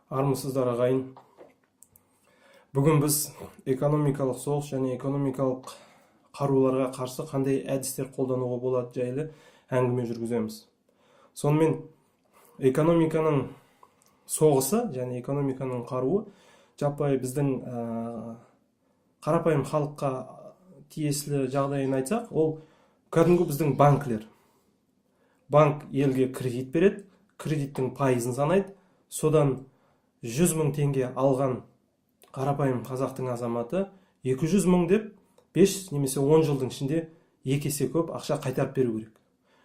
Армысыздар ағайын. Бүгін біз экономикалық соғыс және экономикалық қаруларға қарсы қандай әдістер қолдануға болады жайлы әңгіме жүргіземіз. Сонымен экономиканың соғысы және экономиканың қаруы жаппай біздің қарапайым халыққа тиесілі жағдайын айтсақ, ол кәдімгі біздің банкілер. Банк елге кредит береді, кредиттің пайызын санайды, содан 100 мың теңге алған қарапайым қазақтың азаматы 200 мың деп 5 немесе 10 жылдың ішінде 2 есе көп ақша қайтарып беру керек.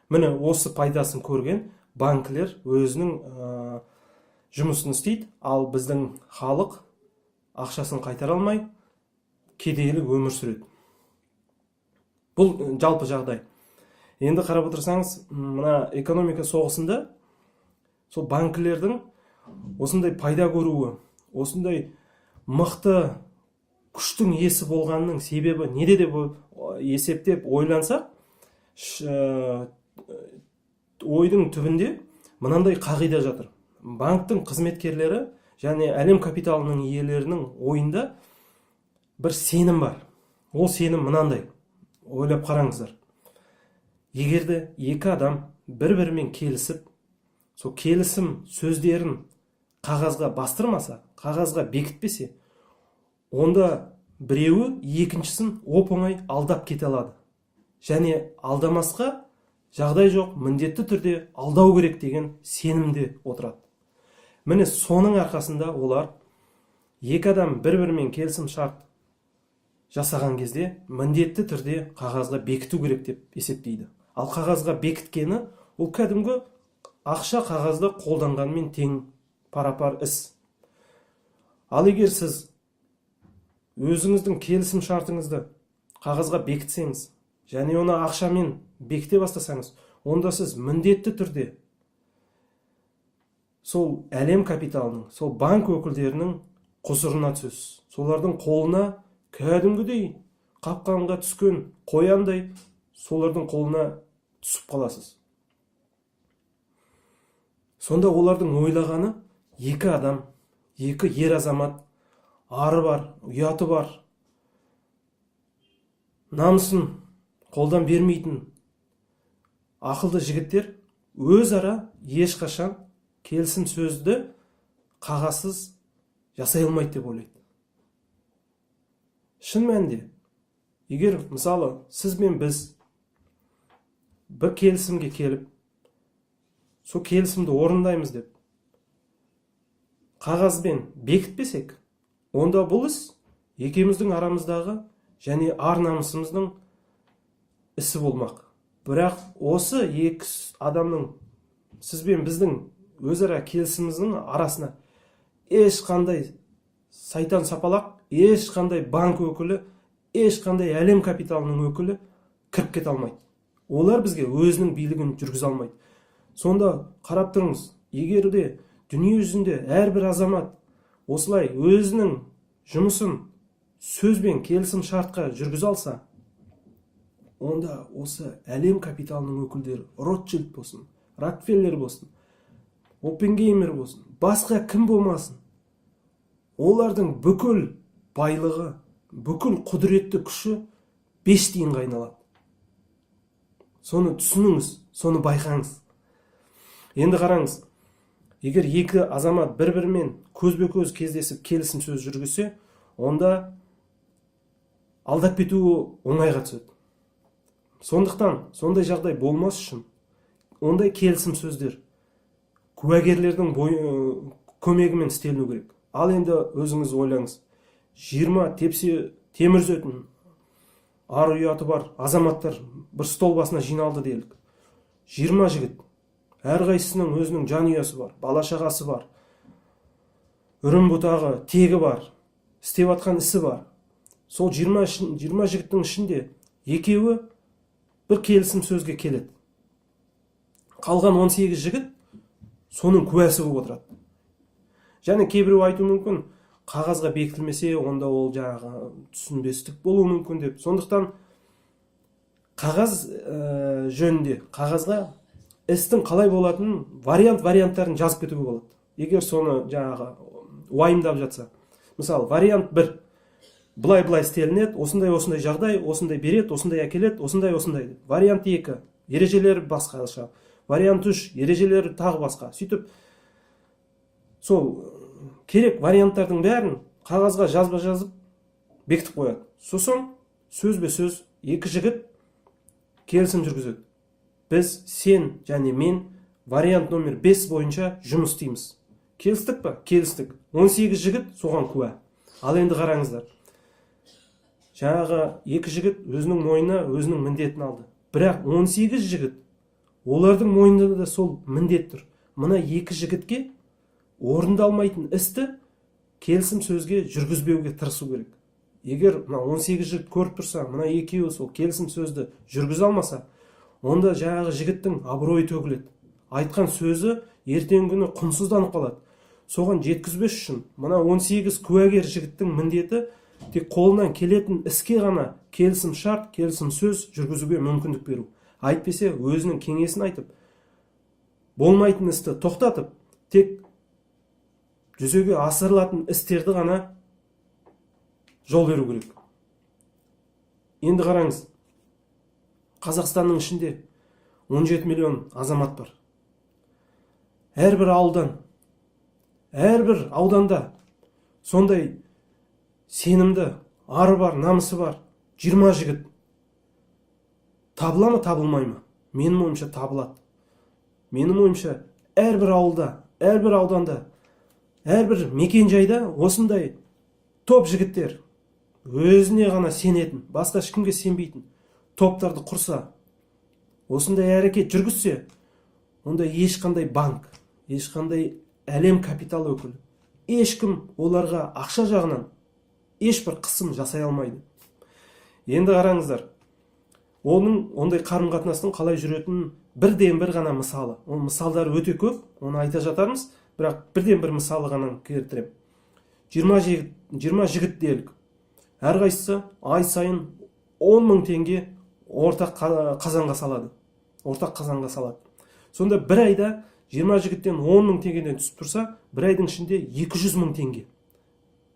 Міне осы пайдасын көрген банкілер өзінің жұмысын істейді, ал біздің халық ақшасын қайтара алмай кедейлік өмір сүреді. Бұл жалпы жағдай. Енді қарап отырсаңыз, мына экономика соғысында сол банкілердің осындай пайда көруі, осындай мықты күштің иесі болғанның себебі неде деп есептеп ойлансақ, ойдың түбінде мынандай қағида жатыр. Банктың қызметкерлері және әлем капиталының иелерінің ойында бір сенім бар. Ол сенім мынандай. Ойлап қараңыздар. Егерде екі адам бір-бірімен келісіп, сол келісім сөздерін қағазға бастырмаса, қағазға бекітпесе, онда біреуі екіншісін оп-оңай алдап кете алады. Және алдамасқа жағдай жоқ, міндетті түрде алдау керек деген сенімде отырады. Міне соның арқасында олар екі адам бір-бірімен келісім шарт жасаған кезде міндетті түрде қағазға бекіту керек деп есептейді. Ал қағазға бекіткені ол кәдімгі ақша қағазда қолданғанмен тең пара-пар іс. Ал егер сіз өзіңіздің келісім шартыңызды қағазға бекітсеңіз, және оны ақшамен бекіте бастасаңыз, онда сіз міндетті түрде сол әлем капиталының, сол банк өкілдерінің құзырына түсесіз. Солардың қолына кәдімгідей қапқанға түскен қояңдай солардың қолына түсіп қаласыз. Сонда олардың ойлағаны екі адам, екі ер азамат, ары бар, ұяты бар, намысын қолдан бермейтін ақылды жігіттер өзара ешқашан келісім сөзді қағазсыз жасай алмайды деп ойлайды. Шын мәнінде, егер мысалы сіз бен біз бір келісімге келіп, сол келісімді орындаймыз деп қағазбен бекітпесек, онда бұл іс екеуміздің арамыздағы және ар намысымыздың ісі болмақ. Бірақ осы екі адамның, сіз бен біздің өзара келісіміміздің арасына ешқандай сайтан сапалақ, ешқандай банк өкілі, ешқандай әлем капиталының өкілі кіріп кете алмайды. Олар бізге өзінің билігін жүргізе алмайды. Сонда қарап тұрыңыз, егер де дүние жүзінде әрбір азамат осылай өзінің жұмысын сөзбен келісім шартқа жүргізе алса, онда осы әлем капиталының өкілдері, Ротшильд болсын, Рокфеллер болсын, Оппенгеймер болсын, басқа кім болмасын, олардың бүкіл байлығы, бүкіл құдіретті күші 5 тиынға айналады. Соны түсініңіз, соны байқаңыз. Енді қараңыз, егер екі азамат бір-бірімен көзбе-көз кездесіп келісім сөз жүргізсе, онда алдап кетуі оңайға түседі. Сондықтан сондай жағдай болмас үшін ондай келісім сөздер куәгерлердің көмегімен істеліну керек. Ал енді өзіңіз ойлаңыз, 20 тепсе темір үзетін ар ұяты бар азаматтар бір стол басына жиналды делік. 20 жігіт, әрқайсысының өзінің жанұясы бар, бала-шағасы бар, үрім бұтағы, тегі бар, істеп атқан ісі бар. Сол 20 жігіттің ішінде екеуі бір келісім сөзге келеді. Қалған 18 жігіт соның куәсі болып отырады. Және кейбіреу айту мүмкін, қағазға бекітілмесе, онда ол жаңағы түсінбестік болуы мүмкін деп. Сондықтан қағаз жөнінде, қағазға істің қалай болатынын варианттарын жазып кетуге болады. егер соны жаңағы уайымдап жатса. Мысалы, вариант 1. Былай істелінеді, осындай жағдай, осындай береді, осындай әкеледі, осындай. Вариант 2. Ережелері басқаша. Вариант 3. Ережелері тағы басқа. Сөйтіп, сол керек варианттардың бәрін қағазға жазып бекітіп қояды. Сосын сөзбе сөз екі жігіт келісім жүргізеді. Біз, сен және мен вариант номер 5 бойынша жұмыс істейміз. Келістік па? Келістік. 18 жігіт соған куә. Ал енді қараңыздар. Жаңағы екі жігіт өзінің мойнына өзінің міндетін алды. Бірақ 18 жігіт, олардың мойнында да сол міндет тұр. Мына екі жігітке орындалмайтын істі келісім сөзге жүргізбеуге тырысу керек. Егер 18 жігіт көріп тұрса, мына екеуі сол келісім сөзді жүргізе алмаса, онда жаңағы жігіттің абыройы төгіледі. Айтқан сөзі ертеңгі күні құнсызданып қалады. Соған жеткізбес үшін мына 18 куәгер жігіттің міндеті тек қолынан келетін іске ғана келісім шарт, келісім сөз жүргізуге мүмкіндік беру. Айтпесе өзінің кеңесін айтып, болмайтын істі тоқтатып, тек жүзеге асырылатын істерді ғана жол беру керек. Енді қараңыз, Қазақстанның ішінде 17 миллион азамат бар. Әрбір ауылдан, әрбір ауданда сондай сенімді, ары бар, намысы бар 20 жігіт табыла ма, табылмай ма? Менің ойымша табылады. Менің ойымша әрбір ауылда, әрбір ауданда, әрбір мекенжайда осындай топ жігіттер өзіне ғана сенетін, басқа ешкімге сенбейтін топтарды құрса, осындай әрекет жүргізсе, онда ешқандай банк, ешқандай әлем капитал өкілі, ешкім оларға ақша жағынан ешбір қысым жасай алмайды. Енді қараңыздар, оның ондай қарым-қатынастың қалай жүретінін бірден бір ғана мысалы. Ол мысалдар өте көп, оны айта жатармыз, бірақ бірден бір мысалы ғана келтірем. 20 жігіт делік. Әрқайсысы ай сайын 10 мың теңге ортақ қазанға салады. Сонда бір айда 20 жігіттен 10 мың теңгеден түсіп тұрса, бір айдың ішінде 200 мың теңге.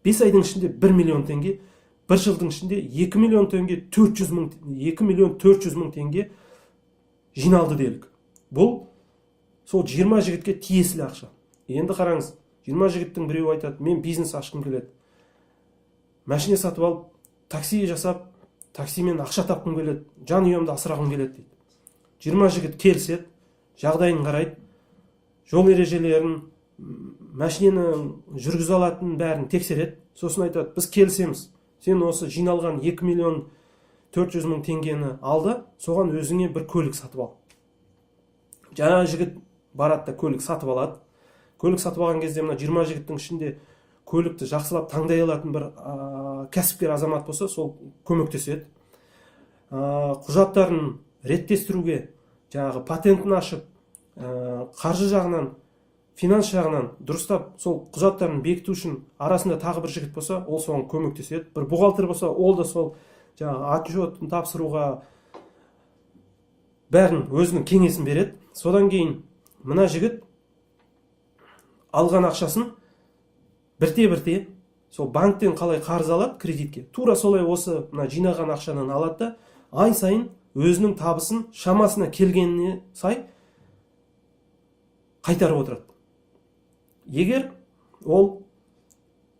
5 айдың ішінде 1 миллион теңге, бір жылдың ішінде 2 миллион теңге, 2 миллион 400 мың теңге жиналды делік. Бұл сол 20 жігітке тиесілі ақша. Енді қараңыз, 20 жігіттің біреуі айтады, мен бизнес ашқым келеді. Машина сатып алып, такси жасап, таксимен ақша тапқым келеді, жан үйімді асырағым келеді дейді. 20 жігіт келіседі, жағдайын қарайды, жол ережелерін, машинаны жүргізе алатын бәрін тексереді. Сосын айтады, біз келісеміз. Сен осы жиналған 2 миллион 400 мың теңгені алды, соған өзіңе бір көлік сатып ал. Жаңа жігіт барады да көлік сатып алады. Көлік сатып алған кезде мына 20 жігіттің ішінде көлікті жақсылап таңдай алатын бір кәсіпкер азамат болса, сол көмектеседі. Құжаттарын реттестіруге, жаңағы патентін ашып, қаржы жағынан, финанс жағынан дұрыстап сол құжаттарын бекіту үшін арасында тағы бір жігіт болса, ол соған көмектеседі. Бір бухгалтер болса, ол да сол жаңағы отчетін тапсыруға бәрін өзінің кеңесін береді. Содан кейін мына жігіт алған ақшасын бірте-бірте сол банктен қалай қарыз алады кредитке, тура солай осы мына жинаған ақшадан алады да, ай сайын өзінің табысын шамасына келгеніне сай қайтарып отырады. Егер ол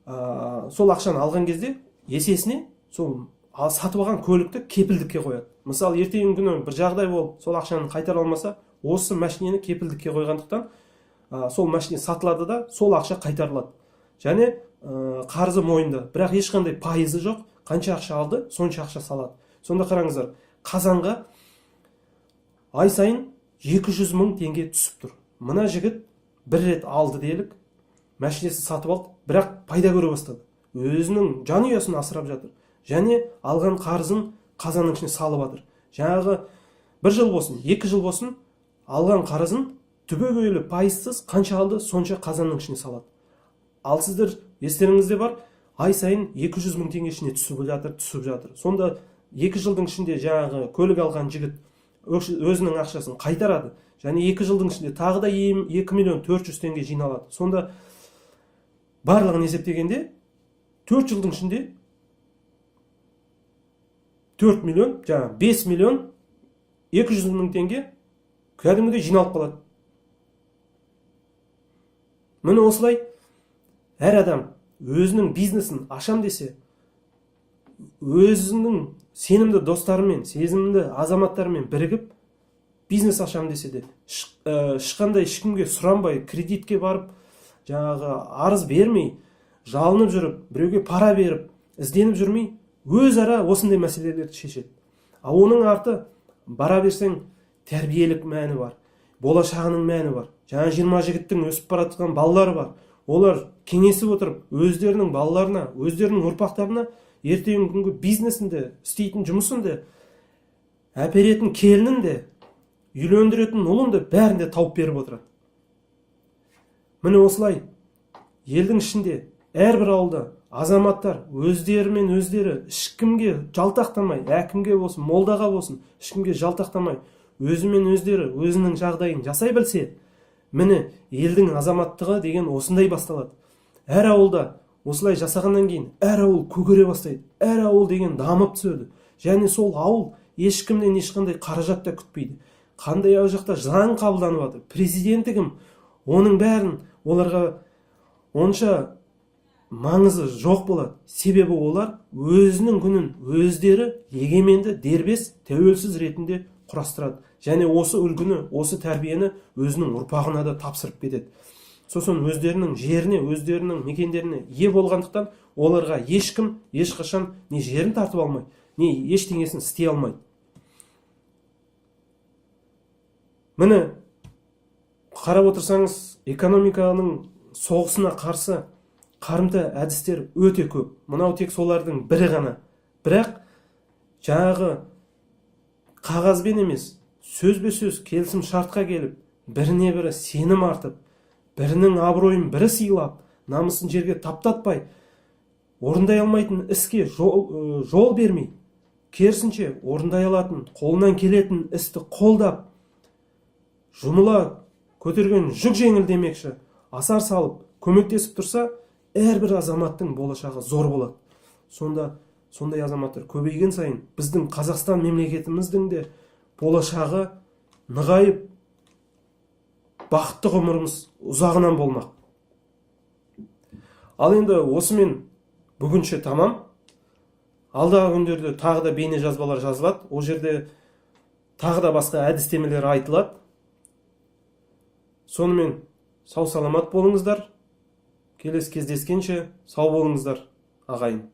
сол ақшаны алған кезде есесіне сол сатып алған көлікті кепілдікке қояды. Мысалы, ертеңгі күні бір жағдай болып, сол ақшаны қайтара алмаса, осы машинені кепілдікке қойғандықтан сол машина сатылады да, сол ақша қайтарылады. Және қарызы мойнында, бірақ ешқандай пайызы жоқ, қанша ақша алды, сонша ақша салады. Сонда қараңыздар, қазанға ай сайын 200 мың теңге түсіп тұр. Мына жігіт бір рет алды делік, машинесі сатып алды, бірақ пайда көре бастады. Өзінің жан ұясын асырап жатыр. Және алған қарызын қазанның ішіне салып жатыр. Жаңағы бір жыл болсын, 2 жыл болсын, алған қарызын түбегейлі пайызсыз қанша алды, сонша қазанның ішіне салады. Ал сіздер естеріңізде бар, ай сайын 200 мың теңге ішіне түсіп жатыр. Сонда 2 жылдың ішінде жаңағы көлік алған жігіт өзінің ақшасын қайтарады. және 2 жылдың ішінде тағы да 2 миллион 400 теңге жиналады. Сонда барлығын есептегенде 4 жылдың ішінде 4 миллион, жаңа 5 миллион 200 мың теңге кәдімгідей жиналып қалады. Міне осылай әр адам өзінің бизнесін ашам десе, өзінің сенімді достарымен, сезімді азаматтармен бірігіп бизнес ашам десе де, ешкімге сұранбай, кредитке барып, жаңағы арыз бермей, жалынып жүріп, біреуге пара беріп, ізденіп жүрмей, өзара осындай мәселелерді шешеді. Ал оның арты бара берсең тәрбиелік мәні бар, болашағының мәні бар. Жаңа 20 жігіттің өсіп бара жатқан балалары бар. Олар кеңесіп отырып, өздерінің балаларына, өздерінің ұрпақтарына ертеңгі күнгі бизнесінде, істейтін жұмысында, әперетін келінінде, үйлендіретін ұлында бәрінде тауып беріп отырады. Міне осылай елдің ішінде әрбір ауылда азаматтар өздерімен өздері ешкімге жалтақтамай, әкімге болсын, молдаға болсын, ешкімге жалтақтамай, өзімен өздері өзінің жағдайын жасай білсе, міне елдің азаматтығы деген осындай басталады. Әр ауылда осылай жасағаннан кейін әр ауыл көгере бастайды. Әр ауыл деген дамып түседі. Және сол ауыл ешкімнен ешқандай қаражат та күтпейді. Қандай ау жақта заң қабылданып жатыр, президенті кім, оның бәрін оларға онша маңызы жоқ болады. Себебі олар өзінің күнін өздері егеменді, дербес, тәуелсіз ретінде құрастырады. Және осы үлгіні, осы тәрбиені өзінің ұрпағына да тапсырып кетеді. Сосын өздерінің жеріне, өздерінің мекендеріне ие болғандықтан оларға ешкім ешқашан не жерін тартып алмайды, не ештеңесін істей алмайды. Міне қарап отырсаңыз, экономиканың соғысына қарсы қарымта әдістер өте көп. Мынау тек солардың бірі ғана. Бірақ жаңағы қағазбен емес, сөзбе-сөз келісім шартқа келіп, біріне бірі сенім артып, бірінің абыройын бірі сыйлап, намысын жерге таптатпай, орындай алмайтын іске жол бермей, керісінше орындай алатын, қолынан келетін істі қолдап, жұмыла көтерген жүк жеңіл демекші, асар салып, көмектесіп тұрса, әрбір азаматтың болашағы зор болады. Сондай азаматтар көбейген сайын біздің Қазақстан мемлекетіміздің де болашағы нығайып, бақытты ғұмырымыз ұзағынан болмақ. Ал енді осымен бүгінше тамам. Алдағы күндерде тағы да бейне жазбалар жазылады. Ол жерде тағы да басқа әдістемелер айтылады. Сонымен сау саламат болыңыздар. Келесі кездескенше сау болыңыздар, ағайын.